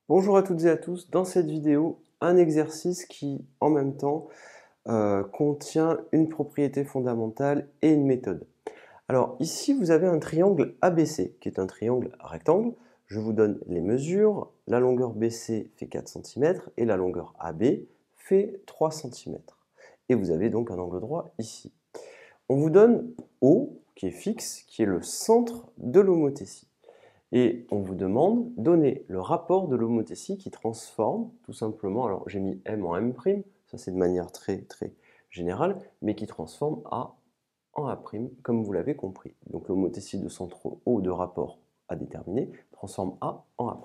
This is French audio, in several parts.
Bonjour à toutes et à tous, dans cette vidéo, un exercice qui, en même temps, contient une propriété fondamentale et une méthode. Alors ici, vous avez un triangle ABC, qui est un triangle rectangle. Je vous donne les mesures. La longueur BC fait 4 cm et la longueur AB fait 3 cm. Et vous avez donc un angle droit ici. On vous donne O, qui est fixe, qui est le centre de l'homothétie. Et on vous demande, donnez le rapport de l'homothétie qui transforme, tout simplement, alors j'ai mis M en M', ça c'est de manière très générale, mais qui transforme A en A', comme vous l'avez compris. Donc l'homothétie de centre O de rapport à déterminer transforme A en A'.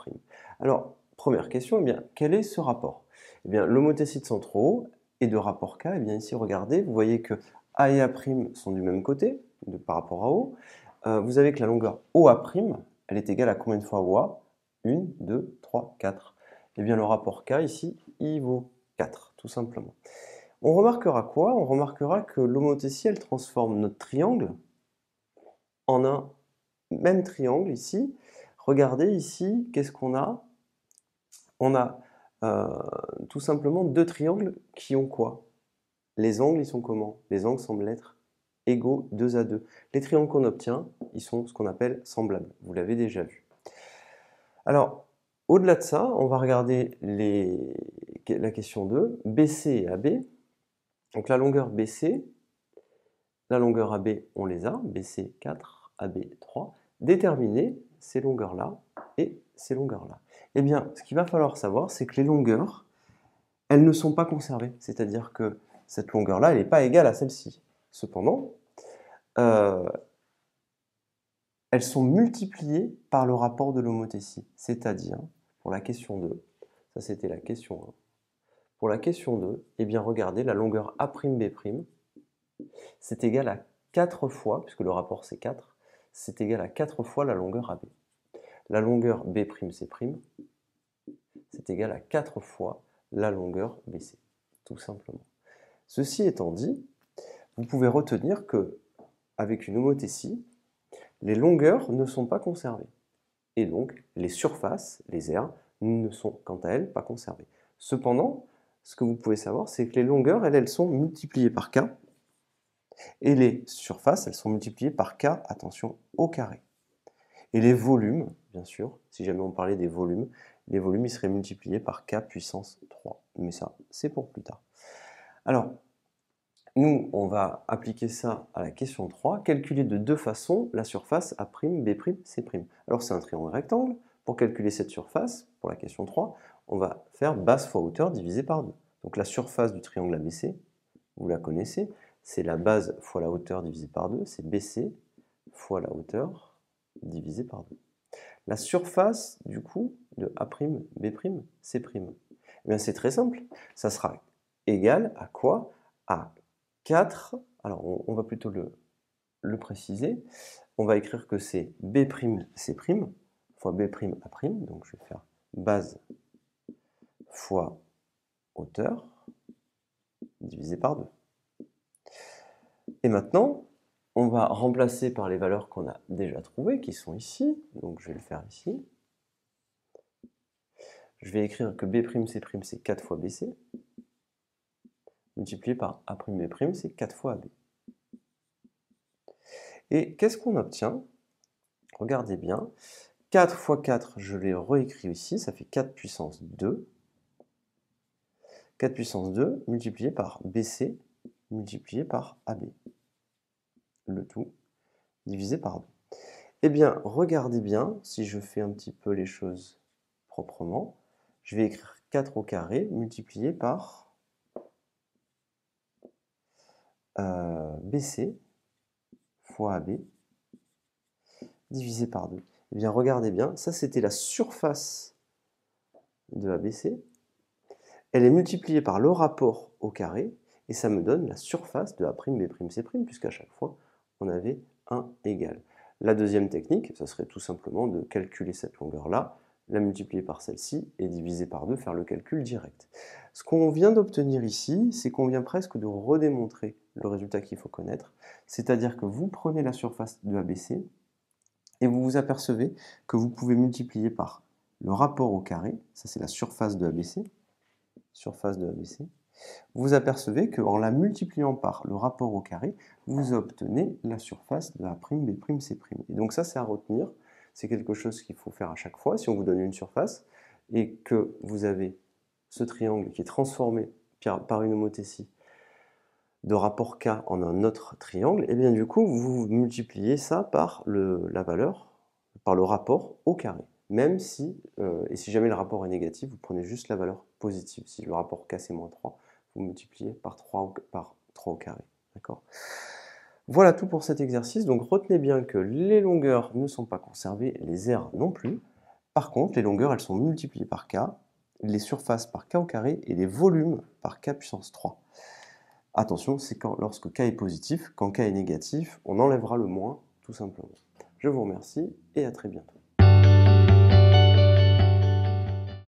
Alors, première question, eh bien, quel est ce rapport? Eh bien, l'homothétie de centre O et de rapport K, eh bien ici, regardez, vous voyez que A et A' sont du même côté, par rapport à O. Vous avez que la longueur OA', elle est égale à combien de fois OA? 1, 2, 3, 4. Eh bien, le rapport K ici, il vaut 4, tout simplement. On remarquera quoi? On remarquera que l'homothétie, elle transforme notre triangle en un même triangle ici. Regardez ici, qu'est-ce qu'on a? On a tout simplement deux triangles qui ont quoi? Les angles, ils sont comment? Les angles semblent être égaux 2 à 2. Les triangles qu'on obtient, ils sont ce qu'on appelle semblables. Vous l'avez déjà vu. Alors, au-delà de ça, on va regarder la question 2, BC et AB. Donc la longueur BC, la longueur AB, on les a, BC 4, AB 3. Déterminer ces longueurs-là et ces longueurs-là. Eh bien, ce qu'il va falloir savoir, c'est que les longueurs, elles ne sont pas conservées. C'est-à-dire que cette longueur-là, elle n'est pas égale à celle-ci. Cependant, euh, elles sont multipliées par le rapport de l'homothétie. C'est-à-dire, pour la question 2, ça c'était la question 1. Pour la question 2, eh bien regardez, la longueur A'B', c'est égal à 4 fois, puisque le rapport c'est 4, c'est égal à 4 fois la longueur AB. La longueur B'C', c'est égal à 4 fois la longueur BC, tout simplement. Ceci étant dit, vous pouvez retenir que, avec une homothétie, les longueurs ne sont pas conservées. Et donc, les surfaces, les aires, ne sont quant à elles pas conservées. Cependant, ce que vous pouvez savoir, c'est que les longueurs, elles sont multipliées par k, et les surfaces, elles sont multipliées par k, attention, au carré. Et les volumes, bien sûr, si jamais on parlait des volumes, les volumes, ils seraient multipliés par k puissance 3. Mais ça, c'est pour plus tard. Alors, nous, on va appliquer ça à la question 3, calculer de deux façons la surface A', B', C'. Alors c'est un triangle rectangle, pour calculer cette surface, pour la question 3, on va faire base fois hauteur divisé par 2. Donc la surface du triangle ABC, vous la connaissez, c'est la base fois la hauteur divisé par 2, c'est BC fois la hauteur divisé par 2. La surface, du coup, de A', B', C'. Eh bien c'est très simple, ça sera égal à quoi? À 4, alors on va plutôt le préciser, on va écrire que c'est B'C' fois B'A', donc je vais faire base fois hauteur divisé par 2. Et maintenant, on va remplacer par les valeurs qu'on a déjà trouvées, qui sont ici, donc je vais le faire ici. Je vais écrire que B'C' c'est 4 fois BC, multiplié par A'B', c'est 4 fois AB. Et qu'est-ce qu'on obtient? Regardez bien, 4 fois 4, je l'ai réécrit ici, ça fait 4 puissance 2. 4 puissance 2 multiplié par BC multiplié par AB. Le tout divisé par 2. Eh bien, regardez bien, si je fais un petit peu les choses proprement, je vais écrire 4 au carré multiplié par BC fois AB divisé par 2. Eh bien, regardez bien, ça c'était la surface de ABC. Elle est multipliée par le rapport au carré, et ça me donne la surface de A'B', C', puisqu'à chaque fois, on avait un égal. La deuxième technique, ça serait tout simplement de calculer cette longueur-là, la multiplier par celle-ci, et diviser par 2, faire le calcul direct. Ce qu'on vient d'obtenir ici, c'est qu'on vient presque de redémontrer le résultat qu'il faut connaître, c'est-à-dire que vous prenez la surface de ABC, et vous vous apercevez que vous pouvez multiplier par le rapport au carré, ça c'est la surface de ABC, vous apercevez qu'en la multipliant par le rapport au carré, vous obtenez la surface de A'B'C'. Et donc ça, c'est à retenir. C'est quelque chose qu'il faut faire à chaque fois. Si on vous donne une surface et que vous avez ce triangle qui est transformé par une homothétie de rapport K en un autre triangle, et bien du coup, vous multipliez ça par la valeur, par le rapport au carré. Même si, et si jamais le rapport est négatif, vous prenez juste la valeur positive. Si le rapport K c'est moins 3, vous multipliez par 3 au carré. D'accord ? Voilà tout pour cet exercice. Donc retenez bien que les longueurs ne sont pas conservées, les aires non plus. Par contre, les longueurs, elles sont multipliées par K, les surfaces par K au carré et les volumes par K puissance 3. Attention, c'est lorsque K est positif. Quand K est négatif, on enlèvera le moins, tout simplement. Je vous remercie et à très bientôt.